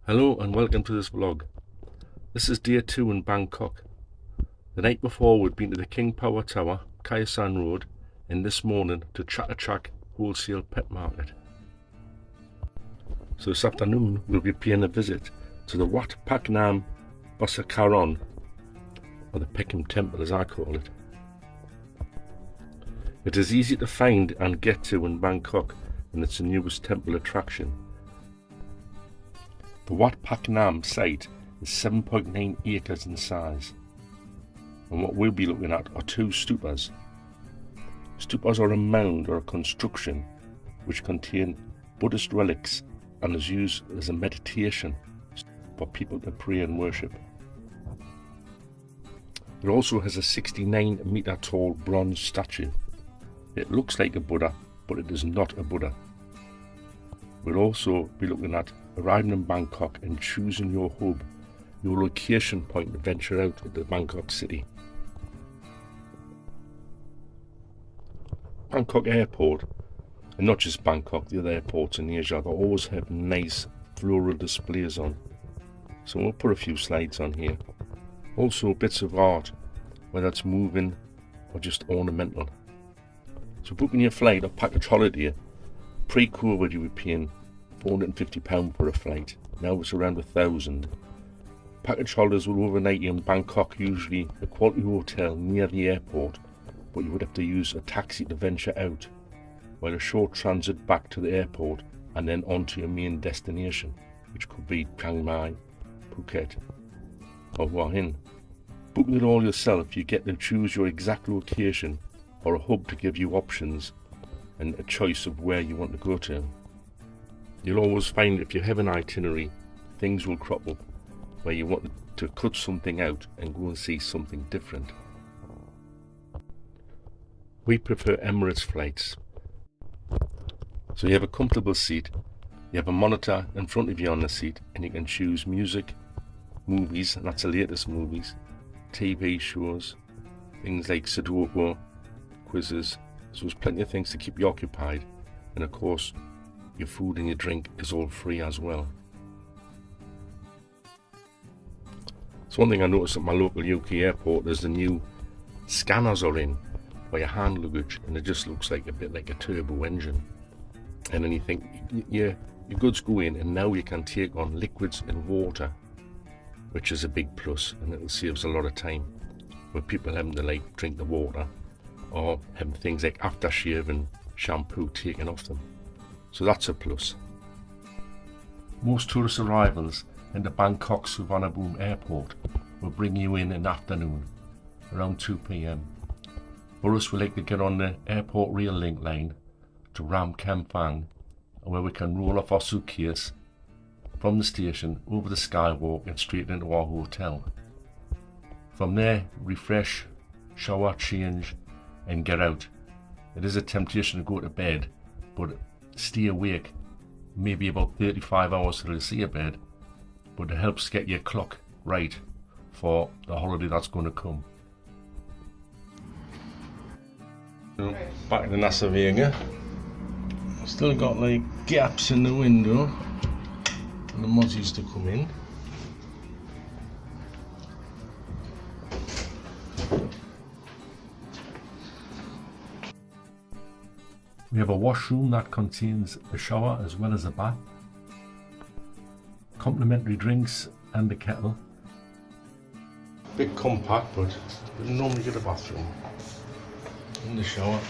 Hello and welcome to this vlog. This is day 2 in Bangkok. The night before we'd been to the King Power Tower, Khao San Road, and this morning to Chak Wholesale Pet Market. So this afternoon we'll be paying a visit to the Wat Paknam Phasi Charoen, or the Peckham Temple as I call it. It is easy to find and get to in Bangkok, and it's the newest temple attraction. The Wat Paknam site is 7.9 acres in size, and what we'll be looking at are 2 stupas. Stupas are a mound or a construction which contain Buddhist relics and is used as a meditation for people to pray and worship. It also has a 69-meter tall bronze statue. It looks like a Buddha, but it is not a Buddha. We'll also be looking at arriving in Bangkok and choosing your hub, your location point to venture out into Bangkok city. Bangkok airport, and not just Bangkok, the other airports in Asia, they always have nice floral displays on. So we'll put a few slides on here. Also bits of art, whether it's moving or just ornamental. So booking your flight or package holiday, pre-COVID you were paying £450 for a flight. Now it's around 1,000. Package holidays will overnight you in Bangkok, usually a quality hotel near the airport, but you would have to use a taxi to venture out, while a short transit back to the airport and then on to your main destination, which could be Chiang Mai, Phuket or Hua Hin. Booking it all yourself, you get to choose your exact location or a hub to give you options and a choice of where you want to go to. You'll always find if you have an itinerary, things will crop up where you want to cut something out and go and see something different. We prefer Emirates flights. So you have a comfortable seat, you have a monitor in front of you on the seat, and you can choose music, movies, and that's the latest movies, TV shows, things like Sudoku, quizzes. So there's plenty of things to keep you occupied, and of course your food and your drink is all free as well. So one thing I noticed at my local UK airport is the new scanners are in for your hand luggage, and it just looks like a bit like a turbo engine. And then you think, yeah, your goods go in, and now you can take on liquids and water, which is a big plus, and it saves a lot of time with people having to like drink the water or having things like aftershave and shampoo taken off them. So that's a plus. Most tourist arrivals into Bangkok Suvarnabhumi Airport will bring you in the afternoon, around 2 p.m. For us, we like to get on the airport rail link line to Ram Kamphaeng, where we can roll off our suitcase from the station over the skywalk and straight into our hotel. From there, refresh, shower, change and get out. It is a temptation to go to bed, but stay awake maybe about 35 hours till you see a bed, but it helps get your clock right for the holiday that's going to come. Back to Nasa Vega. Still got like gaps in the window and the mozzies to come in. We have a washroom that contains a shower as well as a bath, complimentary drinks and a kettle. Bit compact, but you normally get a bathroom and the shower.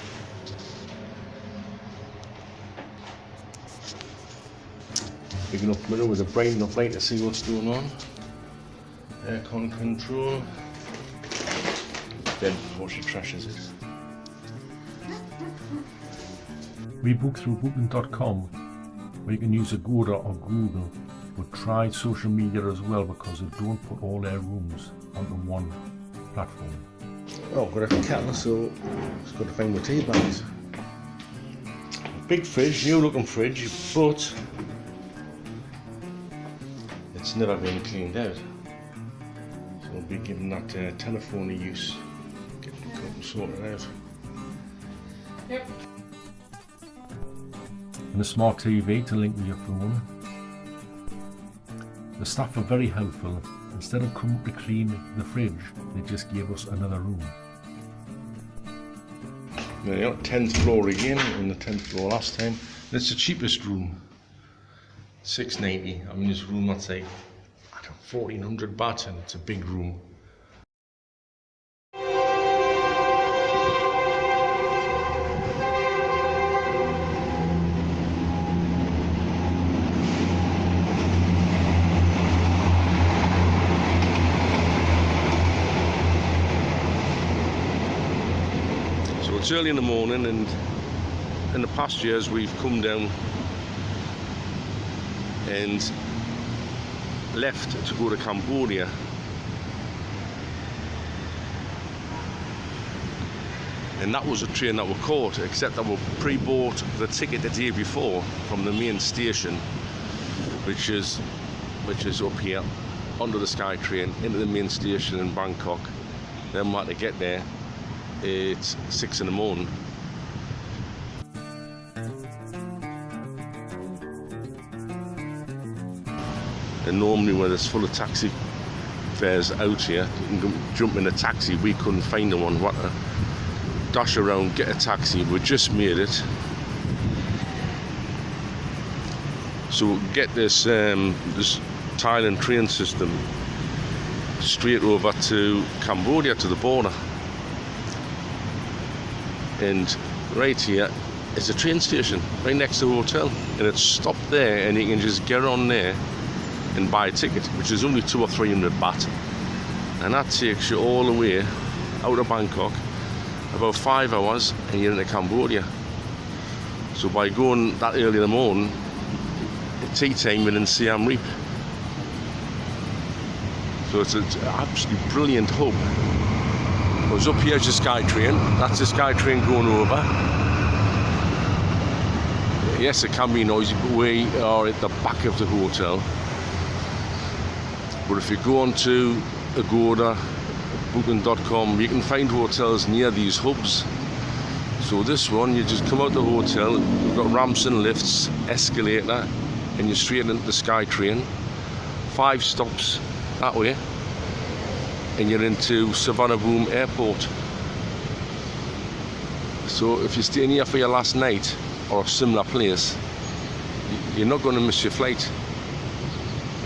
Big enough mirror with a bright enough light to see what's going on. Aircon control. Then before she trashes it. We book through booking.com, where you can use Agoda or Google, but try social media as well, because they don't put all their rooms onto one platform. Oh, got a kettle, so just got to find my tea bags. Big fridge, new looking fridge, but it's never been cleaned out. So we'll be giving that telephone a use, getting the cup and sorted out. Yep. And a smart TV to link with your phone. The staff were very helpful. Instead of coming to clean the fridge, they just gave us another room. There you go, 10th floor again, on the 10th floor last time. It's the cheapest room, $690. I mean, this room that's like, I don't know, 1400 baht, and it's a big room. It's early in the morning, and in the past years we've come down and left to go to Cambodia. And that was a train that we caught, except that we pre-bought the ticket the day before from the main station, which is up here, under the SkyTrain, into the main station in Bangkok. Then we had to get there. It's 6 in the morning. And normally when it's full of taxi fares out here, you can jump in a taxi. We couldn't find the one. What to dash around, get a taxi. We just made it. So get this this Thailand train system straight over to Cambodia, to the border. And right here is a train station right next to the hotel, and it's stopped there, and you can just get on there and buy a ticket, which is only 200 or 300 baht, and that takes you all the way out of Bangkok, about 5 hours, and you're into Cambodia. So by going that early in the morning, at tea time, we're in Siam Reap. So it's an absolutely brilliant hub. Because up here's the SkyTrain, that's the SkyTrain going over. Yes, it can be noisy, but we are at the back of the hotel. But if you go on to Agoda, booking.com, you can find hotels near these hubs. So this one, you just come out the hotel, you've got ramps and lifts, escalator, and you're straight into the SkyTrain. 5 stops that way, and you're into Suvarnabhumi Airport. So if you're staying here for your last night or a similar place, you're not going to miss your flight.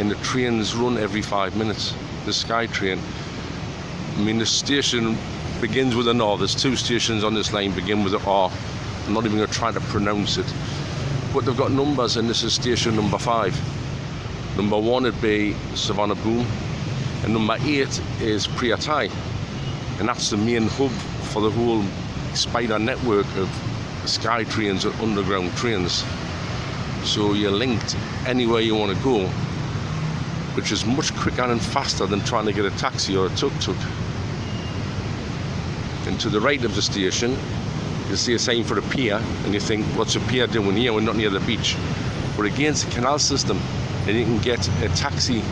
And the trains run every 5 minutes, the SkyTrain. I mean, the station begins with an R. There's 2 stations on this line begin with an R. I'm not even going to try to pronounce it, but they've got numbers, and this is station number 5. Number 1 would be Suvarnabhumi, and number 8 is Priyatai, and that's the main hub for the whole spider network of SkyTrains and underground trains. So you're linked anywhere you want to go, which is much quicker and faster than trying to get a taxi or a tuk-tuk. And to the right of the station, you see a sign for a pier, and you think, what's a pier doing here? We're not near the beach. But again, it's a canal system, and you can get a taxi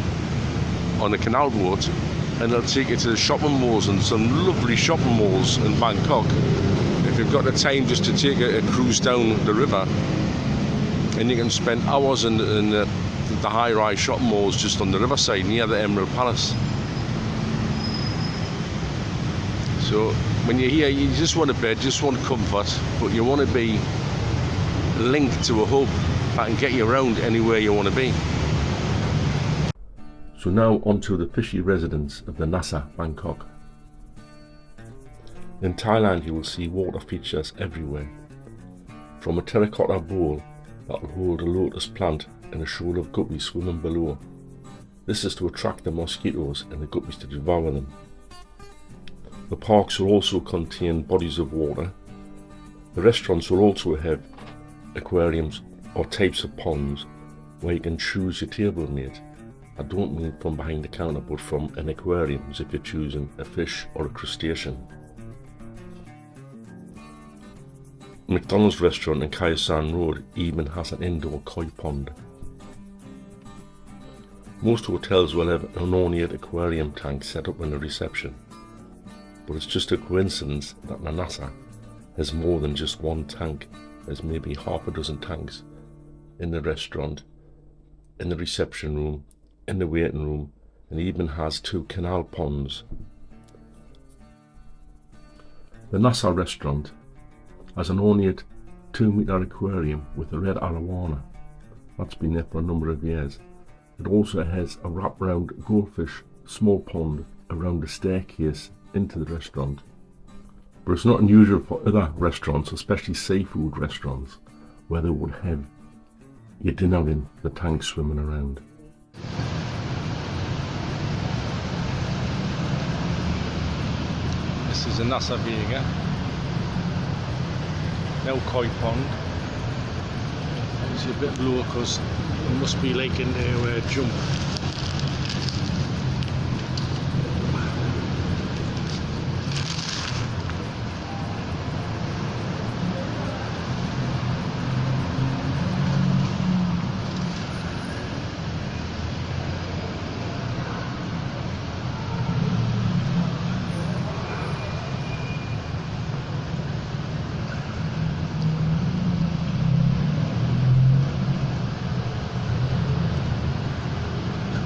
on the canal boat, and it'll take you to the shopping malls, and some lovely shopping malls in Bangkok. If you've got the time just to take a cruise down the river, and you can spend hours in the high-rise shopping malls just on the riverside near the Emerald Palace. So when you're here, you just want a bed, just want comfort, but you want to be linked to a hub that can get you around anywhere you want to be. So now onto the fishy residence of the NASA Bangkok. In Thailand you will see water features everywhere, from a terracotta bowl that will hold a lotus plant and a shoal of guppies swimming below. This is to attract the mosquitoes and the guppies to devour them. The parks will also contain bodies of water. The restaurants will also have aquariums or types of ponds where you can choose your table mate. I don't mean from behind the counter, but from an aquarium, as if you're choosing a fish or a crustacean. McDonald's restaurant in Khaosan Road even has an indoor koi pond. Most hotels will have an ornate aquarium tank set up in the reception, but it's just a coincidence that the NASA has more than just one tank. There's maybe half a dozen tanks in the restaurant, in the reception room, in the waiting room, and even has 2 canal ponds. The Nassau restaurant has an ornate 2-metre aquarium with a red arowana. That's been there for a number of years. It also has a wraparound goldfish small pond around the staircase into the restaurant. But it's not unusual for other restaurants, especially seafood restaurants, where they would have your dinner in the tank swimming around. This is a Nassau Vega. No koi pond. It's a bit lower because it must be like in there jump.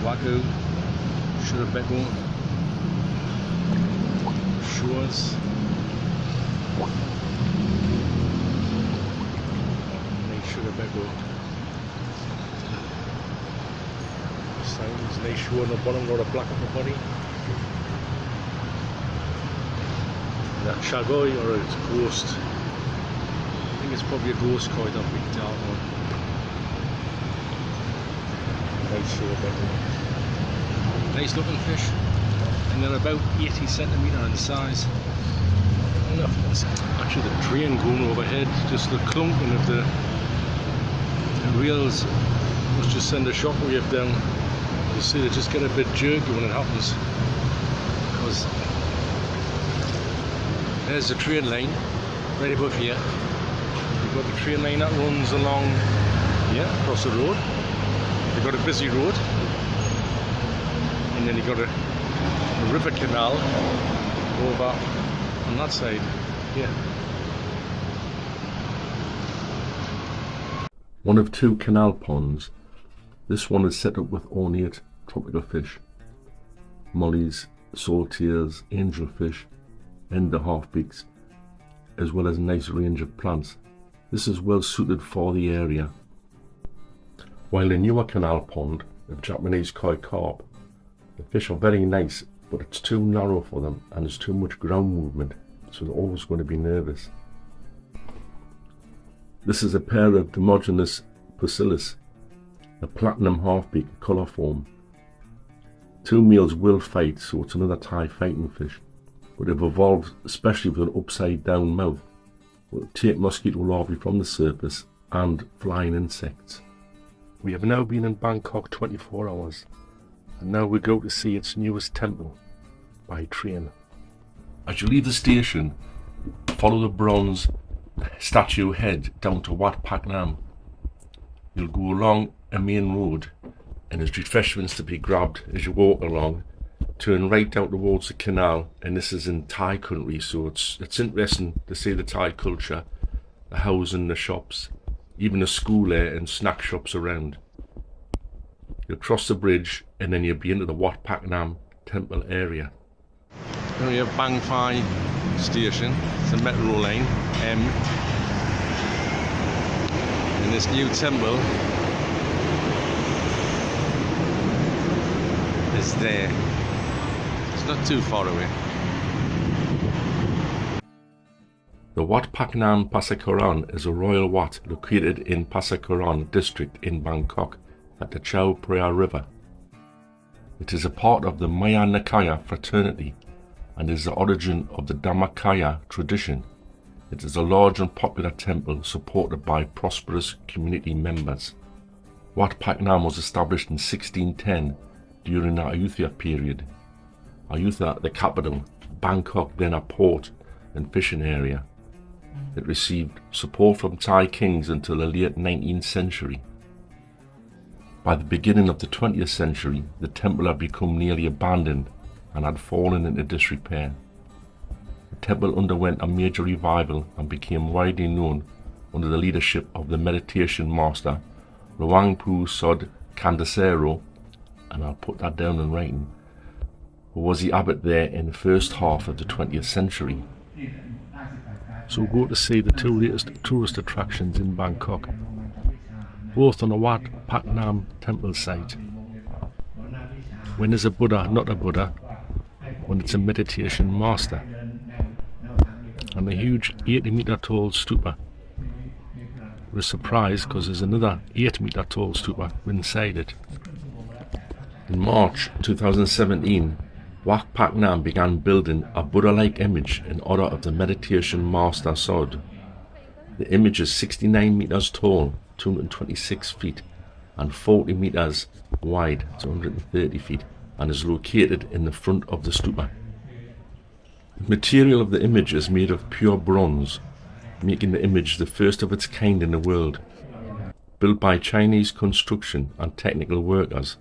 Wagyu, Shurabego, Shores, Shurabego. Signs they show on the bottom, got a black on the body. That Chagoy or it's a ghost. I think it's probably a ghost koi, that big dark one. Nice looking fish, and they're about 80 centimetre in size. That's actually the train going overhead, just the clunking of the reels must just send a shockwave down. You see, they just get a bit jerky when it happens, because there's the train line right above here. You've got the train line that runs along here across the road. You've got a busy road, and then you've got a river canal over on that side here. One of 2 canal ponds. This one is set up with ornate tropical fish, mollies, saltiers, angelfish, and the half-beaks, as well as a nice range of plants. This is well suited for the area. While the newer canal pond of Japanese koi carp, the fish are very nice, but it's too narrow for them and there's too much ground movement, so they're always going to be nervous. This is a pair of Dimogenes pusillus, a platinum half-beak colour form. 2 males will fight, so it's another Thai fighting fish, but they've evolved especially with an upside down mouth, will take mosquito larvae from the surface and flying insects. We have now been in Bangkok 24 hours, and now we go to see its newest temple by train. As you leave the station, follow the bronze statue head down to Wat Paknam. You'll go along a main road, and there's refreshments to be grabbed as you walk along. Turn right down towards the canal, and this is in Thai country, so it's interesting to see the Thai culture, the housing, the shops, even a school there and snack shops around. You'll cross the bridge and then you'll be into the Wat Paknam temple area. Here we have Bang Phai station, it's a metro line, M. And this new temple is there. It's not too far away. The Wat Paknam Phasi Charoen is a royal wat located in Phasi Charoen district in Bangkok at the Chao Phraya River. It is a part of the Maya Nikaya fraternity and is the origin of the Dhammakaya tradition. It is a large and popular temple supported by prosperous community members. Wat Paknam was established in 1610 during the Ayutthaya period. Ayutthaya, the capital, Bangkok then a port and fishing area. It received support from Thai kings until the late 19th century. By the beginning of the 20th century, the temple had become nearly abandoned and had fallen into disrepair. The temple underwent a major revival and became widely known under the leadership of the meditation master Luang Pu Sodh and I'll put that down in writing, was the abbot there in the first half of the 20th century. So we'll go to see the two latest tourist attractions in Bangkok, both on the Wat Paknam temple site. When there's a Buddha, not a Buddha, when it's a meditation master, and the huge 80-meter tall stupa. We're surprised because there's another 8-meter tall stupa inside it. In March 2017, Wat Paknam began building a Buddha-like image in honor of the meditation master Sodh. The image is 69 meters tall, 226 feet, and 40 meters wide, 230 feet, and is located in the front of the stupa. The material of the image is made of pure bronze, making the image the first of its kind in the world, built by Chinese construction and technical workers.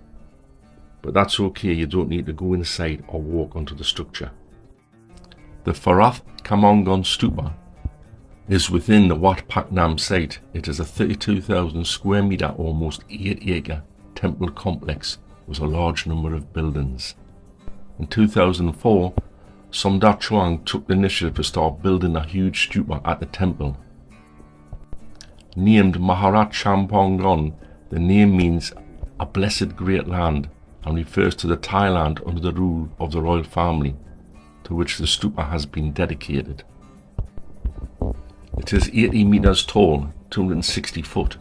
But that's okay, you don't need to go inside or walk onto the structure. The Pharath Kamongon Stupa is within the Wat Paknam site. It is a 32,000 square meter, almost 8-acre temple complex with a large number of buildings. In 2004, Somdat Chuang took the initiative to start building a huge stupa at the temple. Named Maharat Champonggon, the name means a blessed great land and refers to the Thailand under the rule of the royal family, to which the stupa has been dedicated. It is 80 meters tall, 260 foot.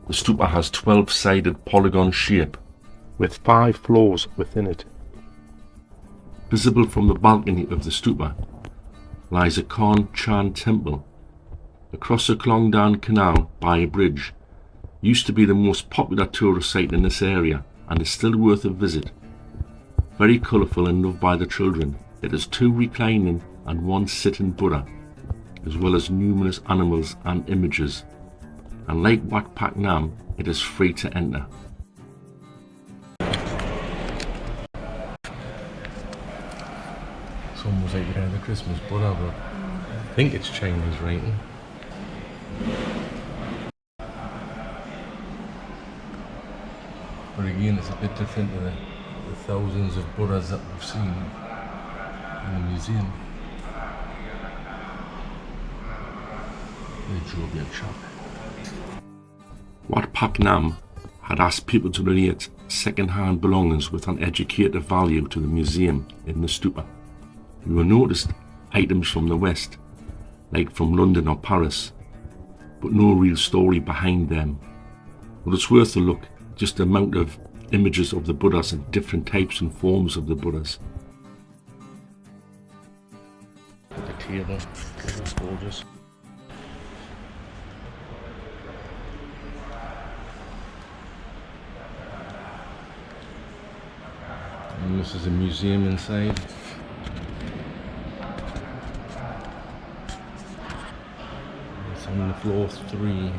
The stupa has 12-sided polygon shape with 5 floors within it. Visible from the balcony of the stupa lies a Khan Chan temple across the Klongdan Canal by a bridge. Used to be the most popular tourist site in this area and is still worth a visit. Very colourful and loved by the children. It has 2 reclining and 1 sitting Buddha, as well as numerous animals and images. And like Wat Paknam, it is free to enter. It's almost like the Christmas Buddha, but I think it's Chinese writing. But again, it's a bit different to the thousands of Buddhas that we've seen in the museum. The jovial chap. Wat Paknam had asked people to donate second-hand belongings with an educative value to the museum in the stupa. You will notice items from the West, like from London or Paris, but no real story behind them. But it's worth a look, just the amount of images of the Buddhas and different types and forms of the Buddhas. The table, it's gorgeous. And this is a museum inside. It's on the floor 3.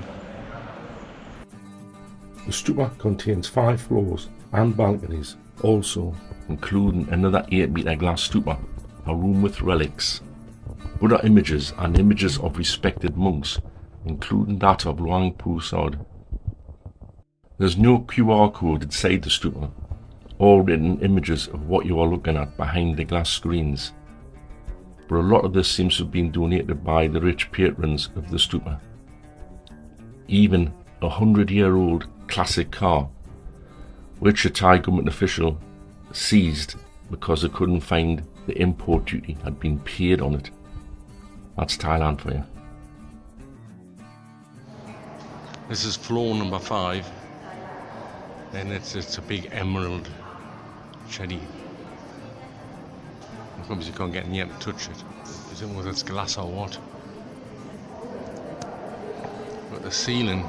The stupa contains 5 floors and balconies, also including another 8-meter glass stupa, a room with relics, Buddha images and images of respected monks, including that of Luang Pu Sodh. There's no QR code inside the stupa, all written images of what you are looking at behind the glass screens, but a lot of this seems to have been donated by the rich patrons of the stupa. Even a 100-year-old classic car, which a Thai government official seized because they couldn't find the import duty had been paid on it. That's Thailand for you. This is floor number 5, and it's a big emerald cherry. Obviously you can't get near to touch it. I don't know whether it's glass or what. But the ceiling,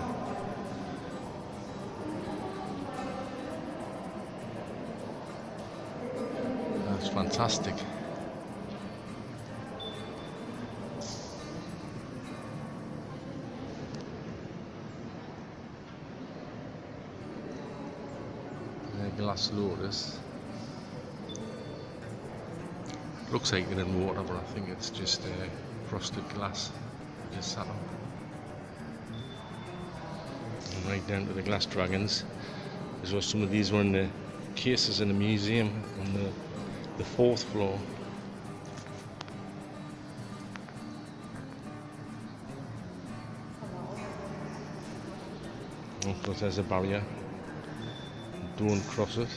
that's fantastic. The glass lotus. Looks like it in water, but I think it's just frosted glass just sat on. And right down to the glass dragons. As well, some of these were in the cases in the museum on the 4th floor. Of course, there's a barrier. Don't cross it.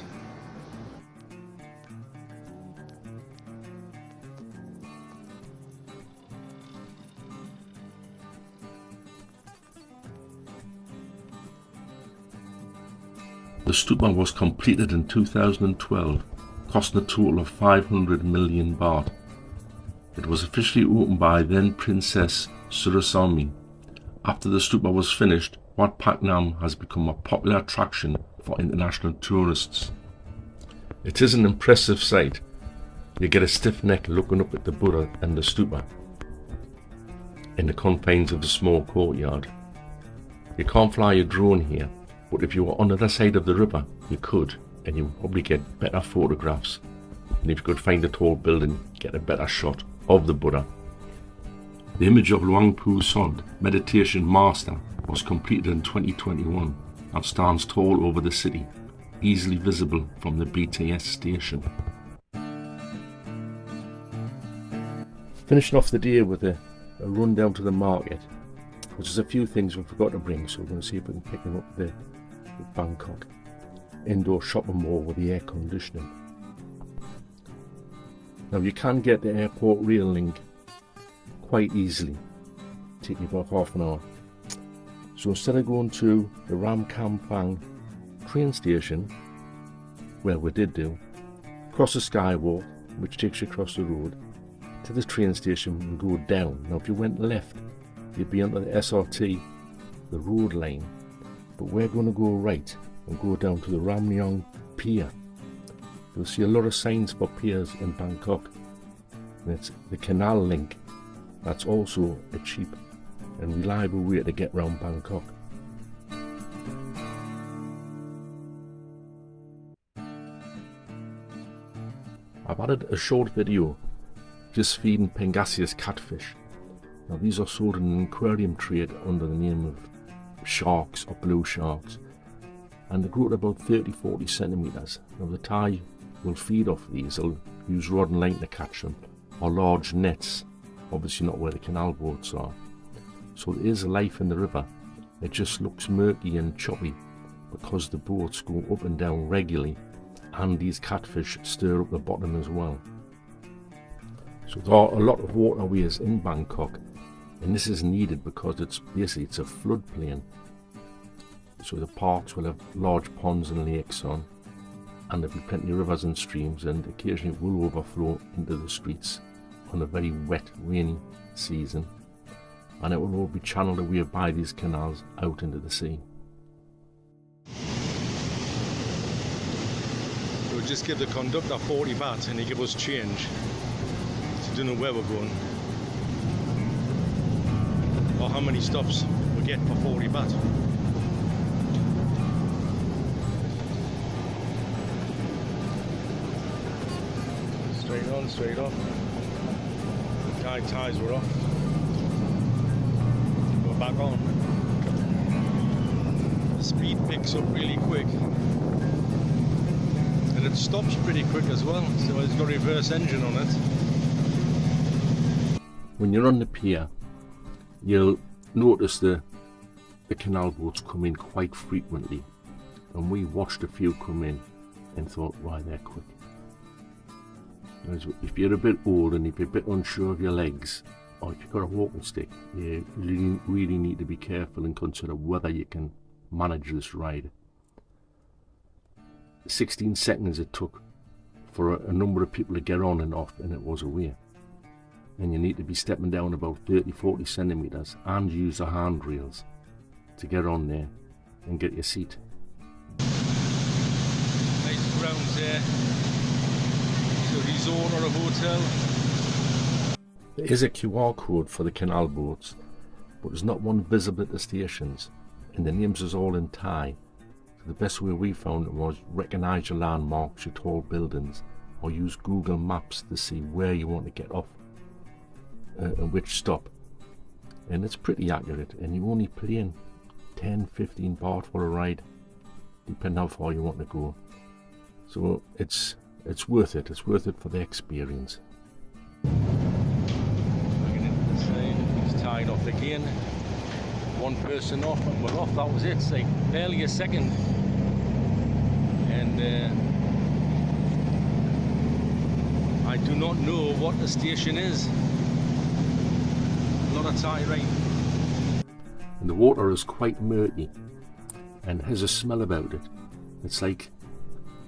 The stupa was completed in 2012, costing a total of 500 million baht. It was officially opened by then Princess Surasami. After the stupa was finished, Wat Paknam has become a popular attraction for international tourists. It is an impressive sight. You get a stiff neck looking up at the Buddha and the stupa in the confines of the small courtyard. You can't fly a drone here, but if you were on the other side of the river, you could, and you would probably get better photographs. And if you could find a tall building, get a better shot of the Buddha. The image of Luang Pu Sodh, meditation master, was completed in 2021 and stands tall over the city, easily visible from the BTS station. Finishing off the day with a run down to the market, which is a few things we forgot to bring, so we're going to see if we can pick them up there with Bangkok. Indoor shopping mall with the air conditioning. Now you can get the airport rail link quite easily, take you about half an hour. So instead of going to the Ram Kampang train station, where we did do, cross the skywalk, which takes you across the road, to the train station and go down. Now if you went left, you'd be under the SRT, the road line, but we're going to go right and go down to the Ram Leong Pier. You'll see a lot of signs for piers in Bangkok. And it's the canal link. That's also a cheap and reliable way to get around Bangkok. I've added a short video just feeding Pangasius catfish. Now these are sold in an aquarium trade under the name of sharks or blue sharks, and they grow at about 30-40 centimetres. Now the Thai will feed off these, they'll use rod and line to catch them, or large nets, obviously not where the canal boats are. So there is life in the river. It just looks murky and choppy because the boats go up and down regularly, and these catfish stir up the bottom as well. So there are a lot of waterways in Bangkok, and this is needed because it's a floodplain. So the parks will have large ponds and lakes on, and there'll be plenty of rivers and streams, and occasionally it will overflow into the streets on a very wet, rainy season, and it will all be channeled away by these canals out into the sea. We'll just give the conductor 40 baht and he give us change. So don't know where we're going or how many stops we get for 40 baht. Straight on, straight off. The ties were off. We're back on. The speed picks up really quick. And it stops pretty quick as well, so it's got a reverse engine on it. When you're on the pier, you'll notice the canal boats come in quite frequently. And we watched a few come in and thought, why, they're quick. If you're a bit old and if you're a bit unsure of your legs, or if you've got a walking stick, you really need to be careful and consider whether you can manage this ride. 16 seconds it took for a number of people to get on and off, and it was away. And you need to be stepping down about 30-40 centimetres and use the handrails to get on there and get your seat. Nice grounds there. A resort or a hotel. There is a QR code for the canal boats, but there's not one visible at the stations, and the names is all in Thai. So the best way we found it was recognise your landmarks, your tall buildings, or use Google Maps to see where you want to get off and which stop. And it's pretty accurate, and you're only paying 10-15 baht for a ride, depending how far you want to go. So it's worth it. It's worth it for the experience. Looking into the same, he's tied off again. One person off and we're off. That was it. It's like barely a second. And I do not know what the station is. A lot of tide rain. And the water is quite murky and has a smell about it. It's like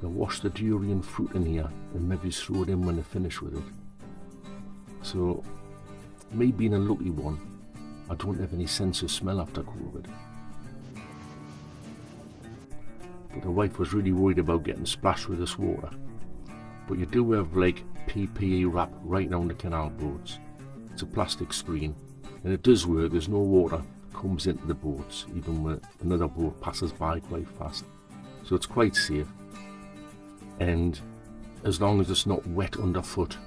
they wash the durian fruit in here and maybe throw it in when they finish with it. So, me being a lucky one, I don't have any sense of smell after COVID. But the wife was really worried about getting splashed with this water. But you do have like PPE wrap right around the canal boats. It's a plastic screen and it does work. There's no water comes into the boats even when another boat passes by quite fast. So it's quite safe. And as long as it's not wet underfoot,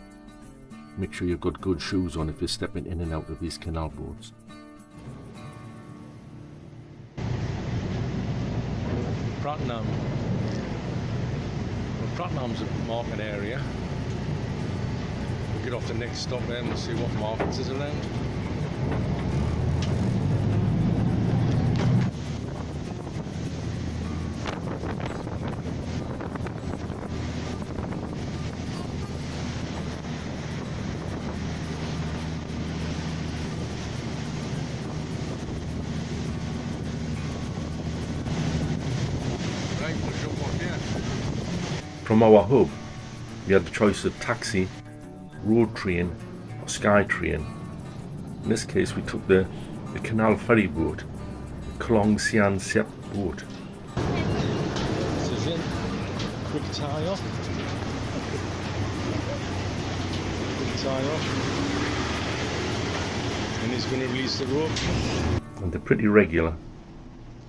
make sure you've got good shoes on if you're stepping in and out of these canal boats. Paknam. Well, Paknam's a market area. We'll get off the next stop there and we'll see what markets is around. From our hub, we had the choice of taxi, road train or sky train. In this case we took the canal ferry boat, the Luang Pu Sodh boat. This is it. Quick tie off. Quick tie off. And he's going to release the rope. And they're pretty regular.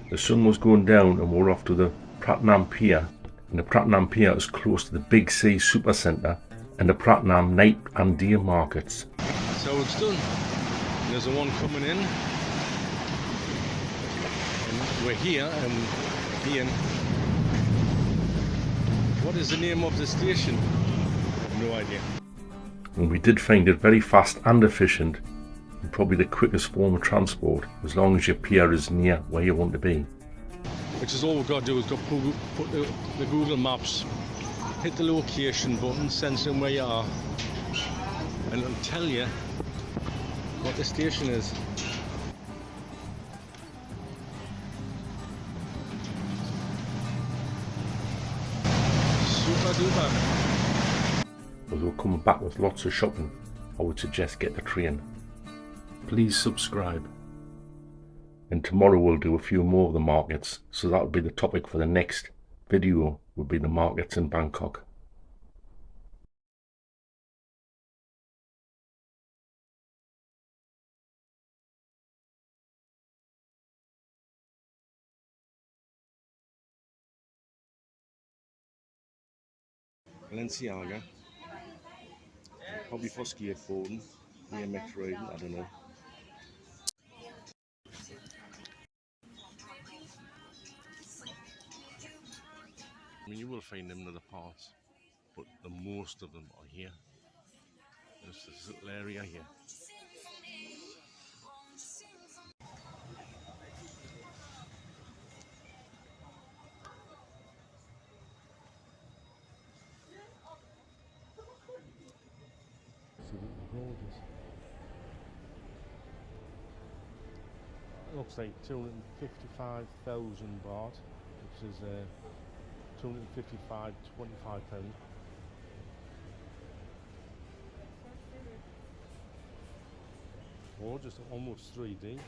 The sun was going down and we're off to the Paknam Pier. And the Paknam Pier is close to the Big C Supercentre and the Paknam night and day markets. That's how it's done. And there's a one coming in. And we're here and Ian. What is the name of the station? I have no idea. And we did find it very fast and efficient and probably the quickest form of transport as long as your pier is near where you want to be. Which is all we've got to do is put the Google Maps, hit the location button, sense in where you are, and it'll tell you what the station is. Super duper. As we're coming back with lots of shopping, I would suggest get the train. Please subscribe. And tomorrow we'll do a few more of the markets, so that'll be the topic for the next video, will be the markets in Bangkok. Balenciaga, probably for skateboarding, BMX riding, I don't know. I mean, you will find them in other parts, but the most of them are here. There's this little area here. It looks like 255,000 baht, which is 255, 25 pounds. Or just almost 3D.